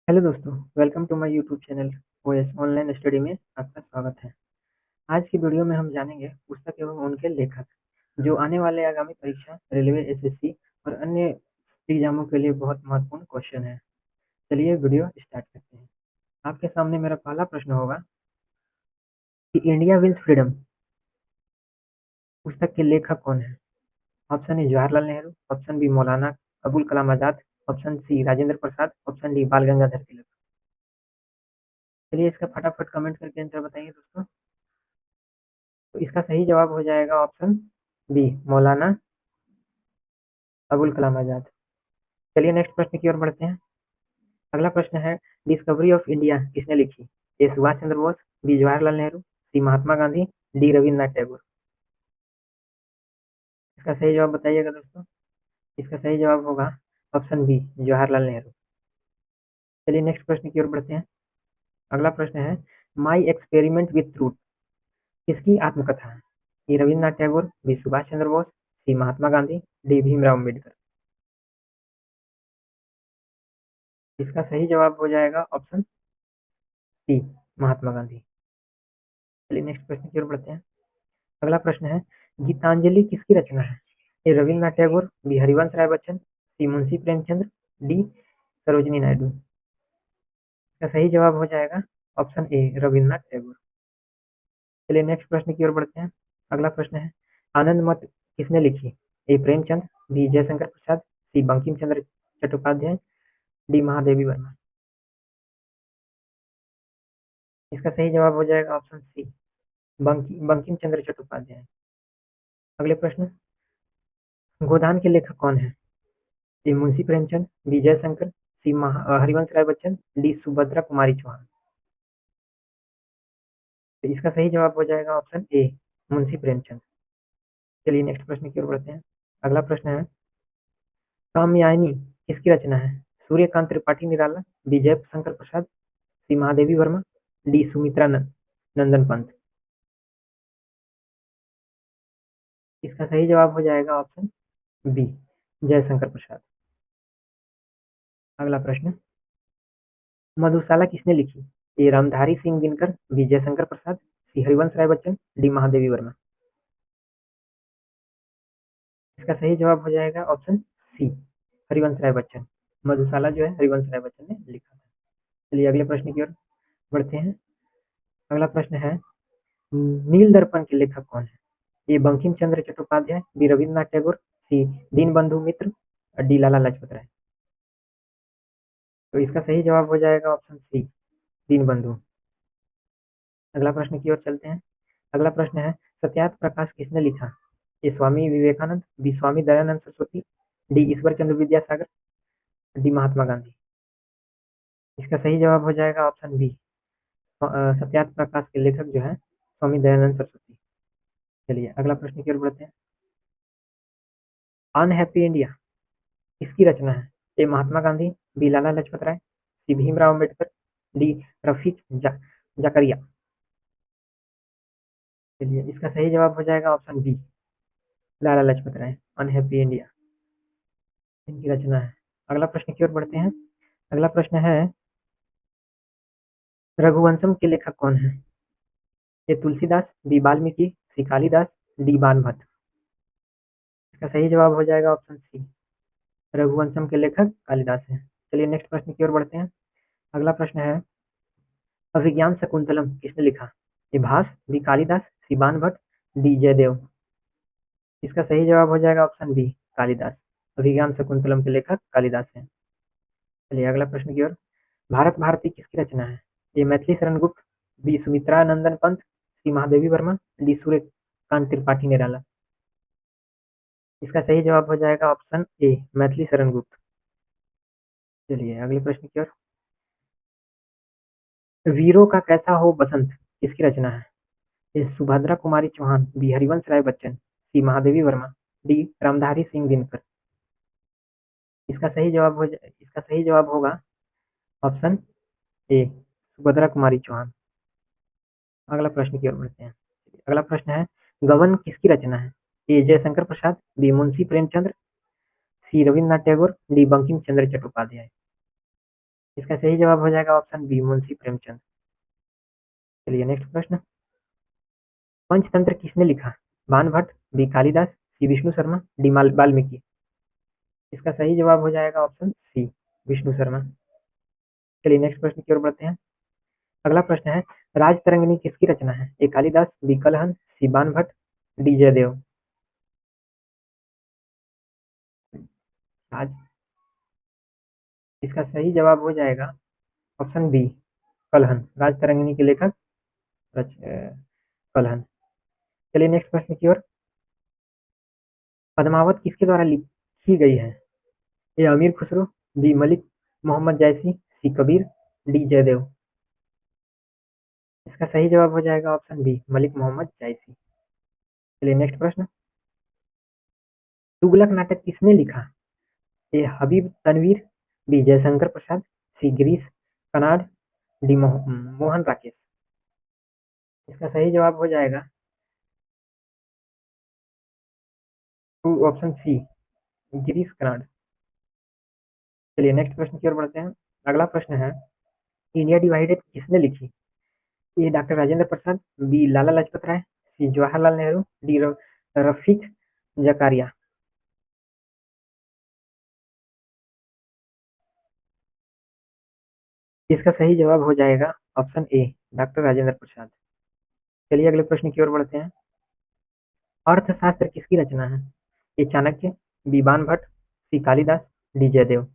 Hello दोस्तों, welcome to my YouTube channel OS online study में आपका स्वागत है। आज की वीडियो में हम जानेंगे पुस्तक एवं उनके लेखक जो आने वाले आगामी परीक्षा रेलवे, एसएससी और अन्य एग्जामों के लिए बहुत महत्वपूर्ण क्वेश्चन है। चलिए वीडियो स्टार्ट करते हैं। आपके सामने मेरा पहला प्रश्न होगा कि इंडिया विंस फ्रीडम पुस्तक के लेखक कौन है? Option A Jawaharlal Nehru, option B Maulana Abul Kalam Azad, option C Rajendra Prasad, option D Bal Gangadhar तिलक। चलिए इसका फटाफट कमेंट करके आंसर बताइए दोस्तों। तो इसका सही जवाब हो जाएगा ऑप्शन बी मौलाना अबुल कलाम आजाद। चलिए नेक्स्ट प्रश्न की ओर बढ़ते हैं। अगला प्रश्न है डिस्कवरी ऑफ इंडिया किसने लिखी? ए सुभाष चंद्र बोस, बी जवाहरलाल नेहरू, सी महात्मा गांधी, डी रविन्द्रनाथ टैगोर। इसका सही जवाब बताइएगा दोस्तों। इसका सही जवाब होगा ऑप्शन बी जवाहरलाल नेहरू। चलिए नेक्स्ट प्रश्न की ओर बढ़ते हैं। अगला प्रश्न है माई एक्सपेरिमेंट विथ ट्रूथ किसकी आत्मकथा है? ए Rabindranath Tagore, B Subhash Chandra Bose, C Mahatma Gandhi, D Bhimrao Ambedkar. इसका सही जवाब हो जाएगा ऑप्शन सी महात्मा गांधी। चलिए नेक्स्ट प्रश्न की ओर बढ़ते हैं। अगला प्रश्न है गीतांजलि किसकी रचना है? ए रविन्द्रनाथ टैगोर, बी हरिवंश राय बच्चन, सी मुंशी प्रेमचंद्र, डी सरोजिनी नायडू। इसका सही जवाब हो जाएगा ऑप्शन ए रविन्द्रनाथ टैगोर। चलिए नेक्स्ट प्रश्न की ओर बढ़ते हैं। अगला प्रश्न है आनंद मठ किसने लिखी? ए प्रेमचंद, बी जयशंकर प्रसाद, सी बंकिम चंद्र चट्टोपाध्याय, डी महादेवी वर्मा। इसका सही जवाब हो जाएगा ऑप्शन सी बंकिम चंद्र चट्टोपाध्याय। अगले प्रश्न गोदान के लेखक कौन है? ए मुंशी प्रेमचंद, बी जयशंकर, सी हरिवंश राय बच्चन, डी सुभद्रा कुमारी चौहान। तो इसका सही जवाब हो जाएगा ऑप्शन ए मुंशी प्रेमचंद। चलिए नेक्स्ट प्रश्न की ओर बढ़ते हैं। अगला प्रश्न है कामयानी किसकी रचना है? सूर्यकांत त्रिपाठी निराला, बी जय शंकर प्रसाद, सी महादेवी वर्मा, डी सुमित्रा नंदन पंत। इसका सही जवाब हो जाएगा ऑप्शन बी जयशंकर प्रसाद। अगला प्रश्न मधुशाला किसने लिखी? ए रामधारी सिंह दिनकर, बी जयशंकर प्रसाद, सी हरिवंश राय बच्चन, डी महादेवी वर्मा। इसका सही जवाब हो जाएगा ऑप्शन सी हरिवंश राय बच्चन। मधुशाला जो है हरिवंश राय बच्चन ने लिखा था। चलिए अगले प्रश्न की ओर बढ़ते हैं। अगला प्रश्न है नील दर्पण के लेखक कौन है? ए बंकिम चंद्र चट्टोपाध्याय, बी रविन्द्रनाथ टैगोर, सी दीनबंधु मित्र, डी लाला लाजपत राय। तो इसका सही जवाब हो जाएगा ऑप्शन सी दीनबंधु। अगला प्रश्न की ओर चलते हैं। अगला प्रश्न है सत्यार्थ प्रकाश किसने लिखा? ए Swami Vivekananda, B Swami Dayanand Saraswati, D Ishwar Chandra Vidyasagar, D Mahatma Gandhi. इसका सही जवाब हो जाएगा ऑप्शन बी सत्यार्थ प्रकाश के लेखक जो है स्वामी दयानंद सरस्वती। चलिए अगला प्रश्न की ओर बढ़ते हैं। अनहैप्पी इंडिया किसकी रचना है? ए महात्मा गांधी, बी लाला लाजपत राय, सी भीमराव अम्बेडकर, डी रफीक जकरिया। चलिए इसका सही जवाब हो जाएगा ऑप्शन बी लाला लाजपत राय। अनहैप्पी इंडिया इनकी रचना है। अगला प्रश्न की ओर बढ़ते हैं। अगला प्रश्न है रघुवंशम के लेखक कौन है? ए तुलसीदास, बी वाल्मीकि, सी कालिदास, डी बाणभट्ट। इसका सही जवाब हो जाएगा ऑप्शन सी रघुवंशम के लेखक कालिदास हैं। चलिए नेक्स्ट प्रश्न की ओर बढ़ते हैं। अगला प्रश्न है अभिज्ञान शकुंतलम किसने लिखा? ए भास, बी कालिदास, सी बाणभट्ट, डी जयदेव। इसका सही जवाब हो जाएगा ऑप्शन बी कालिदास। अभिज्ञान शकुंतलम के लेखक कालिदास हैं। चलिए अगला प्रश्न की ओर भारत भारती किसकी रचना है? ए मैथिली शरण गुप्त, बी सुमित्रा नंदन पंत, सी महादेवी वर्मा, डी सूर्यकांत त्रिपाठी निराला। इसका सही जवाब हो जाएगा ऑप्शन ए मैथिली शरण गुप्त। चलिए अगले प्रश्न की ओर वीरों का कैसा हो बसंत किसकी रचना है? ए सुभद्रा कुमारी चौहान, बी हरिवंश राय बच्चन, सी महादेवी वर्मा, डी रामधारी सिंह दिनकर। इसका सही जवाब होगा ऑप्शन ए सुभद्रा कुमारी चौहान। अगला प्रश्न की ओर बढ़ते हैं। अगला प्रश्न है गबन किसकी रचना है? ए जयशंकर प्रसाद, बी मुंशी प्रेमचंद्र, सी रविन्द्रनाथ टैगोर, डी बंकिम चंद्र चट्टोपाध्याय। इसका सही जवाब हो जाएगा ऑप्शन बी, मुंशी प्रेमचंद। चलिए नेक्स्ट प्रश्न, पंचतंत्र किसने लिखा? बाणभट्ट, बी कालिदास, सी विष्णु शर्मा, डी वाल्मीकि। इसका सही जवाब हो जाएगा ऑप्शन सी, विष्णु शर्मा। चलिए नेक्स्ट प्रश्न की ओर बढ़ते हैं। अगला प्रश्न है, राजतरंगिणी किसकी रचना है? ए कालिदास, बी कलहन, सी बाणभट्ट, डी जयदेव। आज इसका सही जवाब हो जाएगा ऑप्शन बी, कलहन। राजतरंगिणी के लेखक कलहन। चलिए नेक्स्ट प्रश्न की ओर। पद्मावत किसके द्वारा लिखी गई है? ए अमीर खुसरो, बी मलिक मोहम्मद जैसी, सी कबीर, डी जयदेव। इसका सही जवाब हो जाएगा ऑप्शन बी, मलिक मोहम्मद जैसी। चलिए नेक्स्ट प्रश्न, तुगलक नाटक किसने लिखा? ए हबीब तनवीर, बी जयशंकर प्रसाद, सी गिरीश कर्नाड, डी मोहन राकेश। इसका सही जवाब हो जाएगा ऑप्शन सी, गिरीश कर्नाड। चलिए नेक्स्ट प्रश्न की ओर बढ़ते हैं। अगला प्रश्न है, इंडिया डिवाइडेड किसने लिखी? ए डॉक्टर राजेंद्र प्रसाद, बी लाला लाजपत राय, सी जवाहरलाल नेहरू, डी रफीक जकारिया। इसका सही जवाब हो जाएगा option A, doctor Rajendra Prasad. चलिए अगले प्रश्न की ओर बढ़ते हैं। अर्थशास्त्र किसकी रचना है? ए चाणक्य, बी बाणभट्ट, सी कालिदास, डी जयदेव।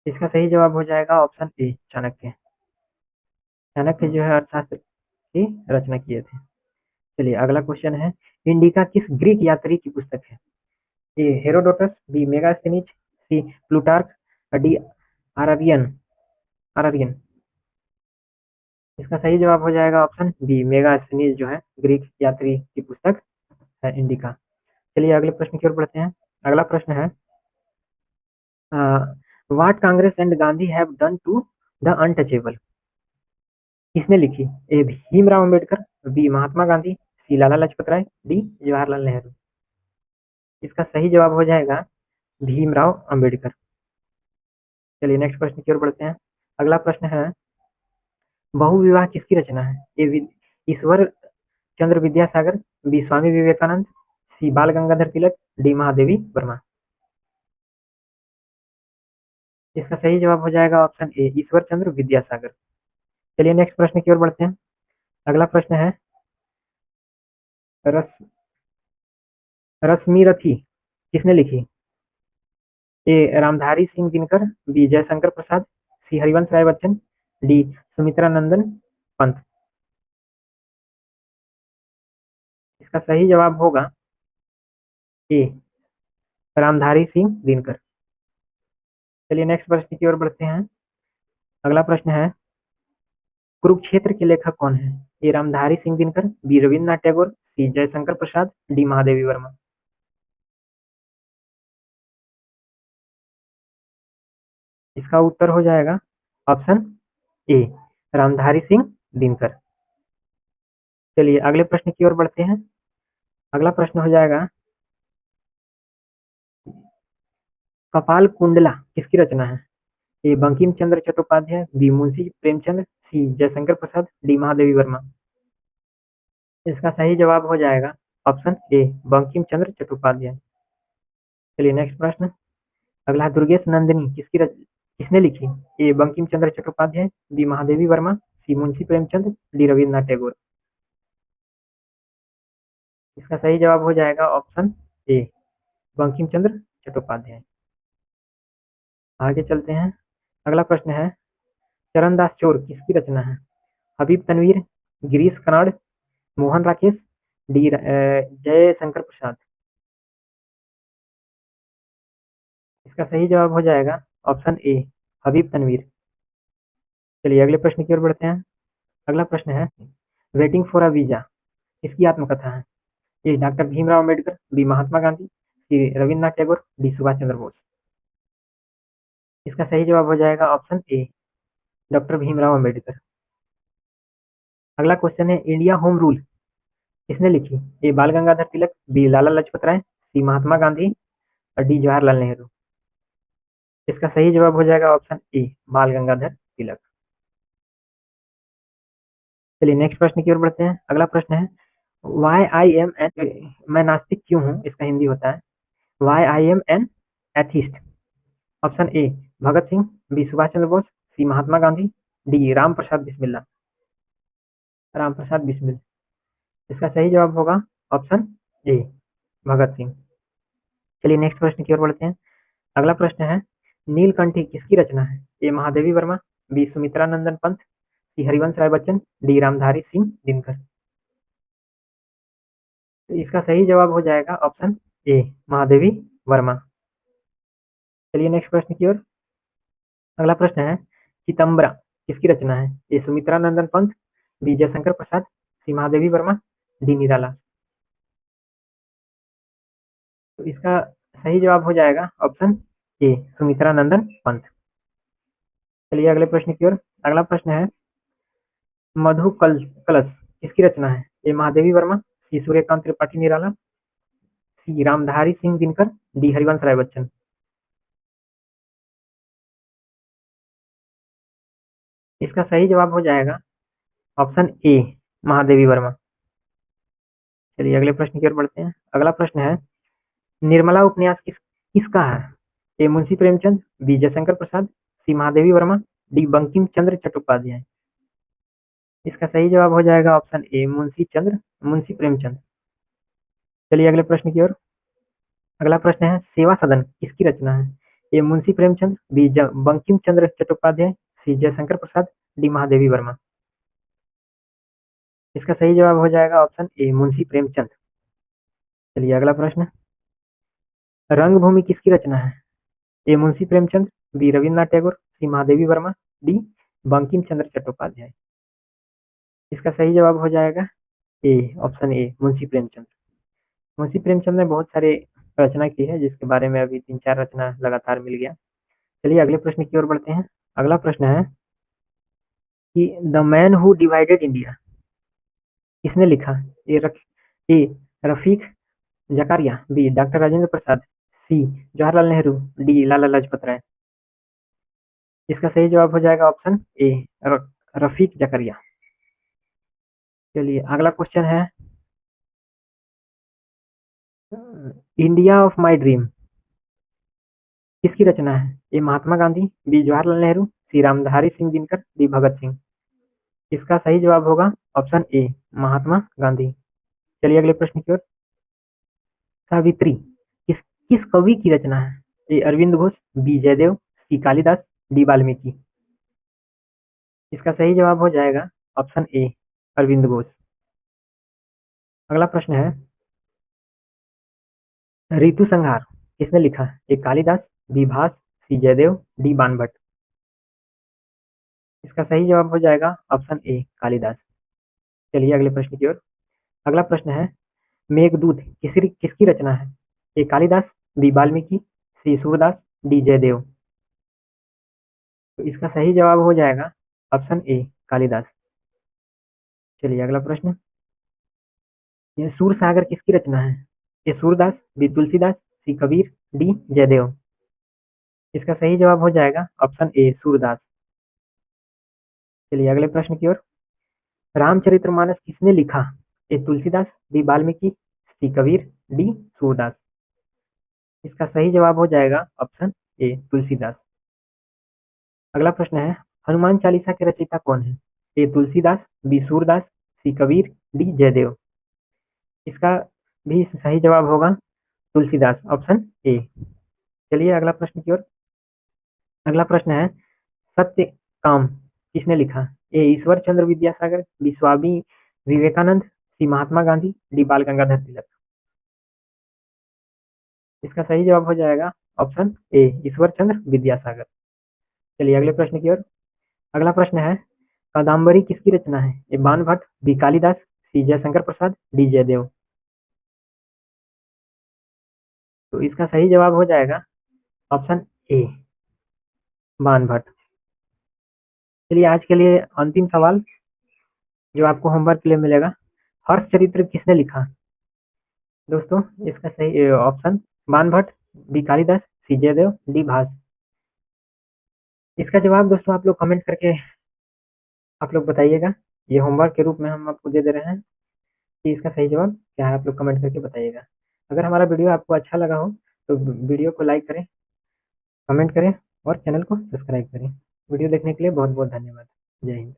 इसका सही जवाब हो जाएगा ऑप्शन ए, चाणक्य। चाणक्य जो है अर्थशास्त्र की रचना किए थे। चलिए अगला क्वेश्चन है, इंडिका किस ग्रीक यात्री की पुस्तक है? ए हेरोडोटस, बी मेगास्थनीज, सी प्लूटार्क, डी आरारियन आरारियन। इसका सही जवाब हो जाएगा ऑप्शन बी, मेगास्थनीज जो है ग्रीक यात्री की पुस्तक है इंडिका। चलिए अगले प्रश्न की ओर बढ़ते हैं। अगला प्रश्न है, what Congress and Gandhi have done to the untouchable. किसने लिखी? A Bhimrao Ambedkar, B Mahatma Gandhi, C Lala Lajpat Rai, D Jawaharlal Nehru. इसका सही जवाब हो जाएगा भीमराव अम्बेडकर। चलिए नेक्स्ट प्रश्न की ओर बढ़ते हैं। अगला प्रश्न है, बहुविवाह किसकी रचना है? ए ईश्वर चंद्र विद्यासागर, बी स्वामी विवेकानंद, सी बाल गंगाधर तिलक, डी महादेवी वर्मा। इसका सही जवाब हो जाएगा ऑप्शन ए, ईश्वर चंद्र विद्यासागर। चलिए नेक्स्ट प्रश्न की ओर बढ़ते हैं। अगला प्रश्न है, रस रश्मिरथी किसने लिखी? ए रामधारी सिंह दिनकर, बी जयशंकर प्रसाद, सी हरिवंश राय बच्चन, डी सुमित्रा नंदन पंत। इसका सही जवाब होगा ए, रामधारी सिंह दिनकर। चलिए नेक्स्ट प्रश्न की ओर बढ़ते हैं। अगला प्रश्न है, कुरुक्षेत्र के लेखक कौन है? ए रामधारी सिंह दिनकर, बी रविन्द्रनाथ टैगोर, सी जयशंकर प्रसाद, डी महादेवी वर्मा। इसका उत्तर हो जाएगा ऑप्शन ए, रामधारी सिंह दिनकर। चलिए अगले प्रश्न की ओर बढ़ते हैं। अगला प्रश्न हो जाएगा, कपाल कुंडला किसकी रचना है? ए बंकिम चंद्र चट्टोपाध्याय, बी मुंशी प्रेमचंद, सी जयशंकर प्रसाद, डी महादेवी वर्मा। इसका सही जवाब हो जाएगा ऑप्शन ए, बंकिम चंद्र चट्टोपाध्याय। चलिए नेक्स्ट प्रश्न। अगला, दुर्गेश नंदिनी किसने लिखी? ए बंकिम चंद्र चट्टोपाध्याय, बी महादेवी वर्मा, सी मुंशी प्रेमचंद, डी रविन्द्रनाथ टैगोर। इसका सही जवाब हो जाएगा ऑप्शन ए, बंकिम चंद्र चट्टोपाध्याय। आगे चलते हैं। अगला प्रश्न है, चरणदास चोर किसकी रचना है? हबीब तनवीर, गिरीश कर्नाड, मोहन राकेश, डी जयशंकर प्रसाद। इसका सही जवाब हो जाएगा ऑप्शन ए, हबीब तनवीर। चलिए अगले प्रश्न की ओर बढ़ते हैं। अगला प्रश्न है, वेटिंग फॉर अ वीजा किसकी आत्मकथा है? ए डॉक्टर भीमराव अम्बेडकर, बी महात्मा गांधी, सी रविन्द्रनाथ टैगोर, डी सुभाष चंद्र बोस। इसका सही जवाब हो जाएगा option A, doctor Bhimrao Ambedkar. अगला क्वेश्चन है, इंडिया होम रूल किसने लिखी? ए बाल गंगाधर तिलक, बी लाला लाजपत राय, सी महात्मा गांधी और डी जवाहरलाल नेहरू। इसका सही जवाब हो जाएगा ऑप्शन ए, बाल गंगाधर तिलक। चलिए नेक्स्ट प्रश्न की ओर बढ़ते हैं। अगला प्रश्न है वाई आई एम एन, मैं नास्तिक क्यों हूँ, इसका हिंदी होता है why I am an atheist. Option A Bhagat Singh, B Subhash Chandra Bose, C Mahatma Gandhi, D Ram Prasad Bismilla. Ram Prasad Bismil. इसका सही जवाब होगा ऑप्शन ए, भगत सिंह। चलिए नेक्स्ट प्रश्न की ओर बढ़ते हैं। अगला प्रश्न है नीलकंठी किसकी रचना है? ए महादेवी वर्मा, बी सुमित्रा नंदन पंत, सी हरिवंश राय बच्चन, डी रामधारी सिंह दिनकर। तो इसका सही जवाब हो जाएगा ऑप्शन ए, महादेवी वर्मा। चलिए नेक्स्ट प्रश्न की ओर। अगला प्रश्न है चितंबरा किसकी रचना है? ए सुमित्रा नंदन पंत, बी जयशंकर प्रसाद, सी महादेवी वर्मा, डी निराला। तो इसका सही जवाब हो जाएगा ऑप्शन ए, सुमित्रा नंदन पंत। चलिए अगले प्रश्न की ओर। अगला प्रश्न है मधु कलश किसकी रचना है? ए महादेवी वर्मा, सी सूर्यकांत त्रिपाठी निराला, सी रामधारी सिंह दिनकर, डी हरिवंश राय बच्चन। इसका सही जवाब हो जाएगा ऑप्शन ए, महादेवी वर्मा। चलिए अगले प्रश्न की ओर बढ़ते हैं। अगला प्रश्न है निर्मला उपन्यास किसका है? ए मुंशी प्रेमचंद, बी जयशंकर प्रसाद, सी महादेवी वर्मा, डी बंकिम चंद्र चट्टोपाध्याय। इसका सही जवाब हो जाएगा ऑप्शन ए, मुंशी प्रेमचंद। चलिए अगले प्रश्न की ओर। अगला प्रश्न है सेवा सदन किसकी रचना है? ए मुंशी प्रेमचंद, बी बंकिम चंद्र चट्टोपाध्याय, सी जयशंकर प्रसाद, डी महादेवी वर्मा। इसका सही जवाब हो जाएगा ऑप्शन ए, मुंशी प्रेमचंद। चलिए अगला प्रश्न रंगभूमि किसकी रचना है? ए मुंशी प्रेमचंद, बी रविन्द्रनाथ टैगोर, सी महादेवी वर्मा, डी बंकिम चंद्र चट्टोपाध्याय। इसका सही जवाब हो जाएगा ए, ऑप्शन ए, मुंशी प्रेमचंद। मुंशी प्रेमचंद ने बहुत सारे रचना की है जिसके बारे में अभी 3-4 रचना लगातार मिल गया। चलिए अगले प्रश्न की ओर बढ़ते हैं। अगला प्रश्न है कि the man who divided India किसने लिखा? ए रफीक जकारिया, बी डॉक्टर राजेंद्र प्रसाद, सी जवाहरलाल नेहरू, डी लाला लाजपत राय। इसका सही जवाब हो जाएगा ऑप्शन ए, रफीक जकारिया। चलिए अगला क्वेश्चन है इंडिया ऑफ माई ड्रीम किसकी रचना है? ए महात्मा गांधी, बी जवाहरलाल नेहरू, सी रामधारी सिंह दिनकर, डी भगत सिंह। इसका सही जवाब होगा ऑप्शन ए, महात्मा गांधी। चलिए अगले प्रश्न की ओर। सावित्री किस कवि की रचना है? ए अरविंद घोष, बी जयदेव, सी कालिदास, डी वाल्मीकि। इसका सही जवाब हो जाएगा ऑप्शन ए, अरविंद घोष। अगला प्रश्न है ऋतु संहार किसने लिखा? ए कालिदास, बी भास, सी जयदेव, डी बाणभट्ट। इसका सही जवाब हो जाएगा ऑप्शन ए, कालिदास। चलिए अगले प्रश्न की ओर। अगला प्रश्न है मेघदूत किसकी रचना है? ए कालिदास, बी वाल्मीकि, सी सूरदास, डी जयदेव। तो इसका सही जवाब हो जाएगा ऑप्शन ए, कालिदास। चलिए अगला प्रश्न यह सूर सागर किसकी रचना है? ए सूरदास, बी तुलसीदास, सी कबीर, डी जयदेव। इसका सही जवाब हो जाएगा ऑप्शन ए, सूरदास। चलिए अगले प्रश्न की ओर। रामचरितमानस किसने लिखा? ए तुलसीदास, बी वाल्मीकि, सी कबीर, डी सूरदास। इसका सही जवाब हो जाएगा ऑप्शन ए, तुलसीदास। अगला प्रश्न है हनुमान चालीसा के रचयिता कौन है? ए तुलसीदास, बी सूरदास, सी कबीर, डी जयदेव। इसका भी सही जवाब होगा तुलसीदास, ऑप्शन ए। चलिए अगला प्रश्न की ओर। अगला प्रश्न है सत्य काम किसने लिखा? ए ईश्वर चंद्र विद्यासागर, बी स्वामी विवेकानंद, सी महात्मा गांधी, डी बाल गंगाधर तिलक। इसका सही जवाब हो जाएगा ऑप्शन ए, ईश्वर चंद्र विद्यासागर। चलिए अगले प्रश्न की ओर। अगला प्रश्न है कादम्बरी किसकी रचना है? ए बाणभट्ट, बी कालिदास, सी जयशंकर प्रसाद, डी जयदेव। तो इसका सही जवाब हो जाएगा ऑप्शन ए, बाणभट्ट। चलिए आज के लिए अंतिम सवाल जो आपको होमवर्क के लिए मिलेगा, हर्ष चरित्र किसने लिखा? दोस्तों इसका सही ऑप्शन बाणभट्ट, बी कालिदास, सी जयदेव, डी भास। इसका जवाब दोस्तों आप लोग कमेंट करके आप लोग बताइएगा। ये होमवर्क के रूप में हम आपको दे रहे हैं कि इसका सही जवाब क्या है, आप लोग कमेंट करके बताइएगा। अगर हमारा वीडियो आपको अच्छा लगा हो तो वीडियो को लाइक करें, कमेंट करें और चैनल को सब्सक्राइब करें। वीडियो देखने के लिए बहुत बहुत धन्यवाद। जय हिंद।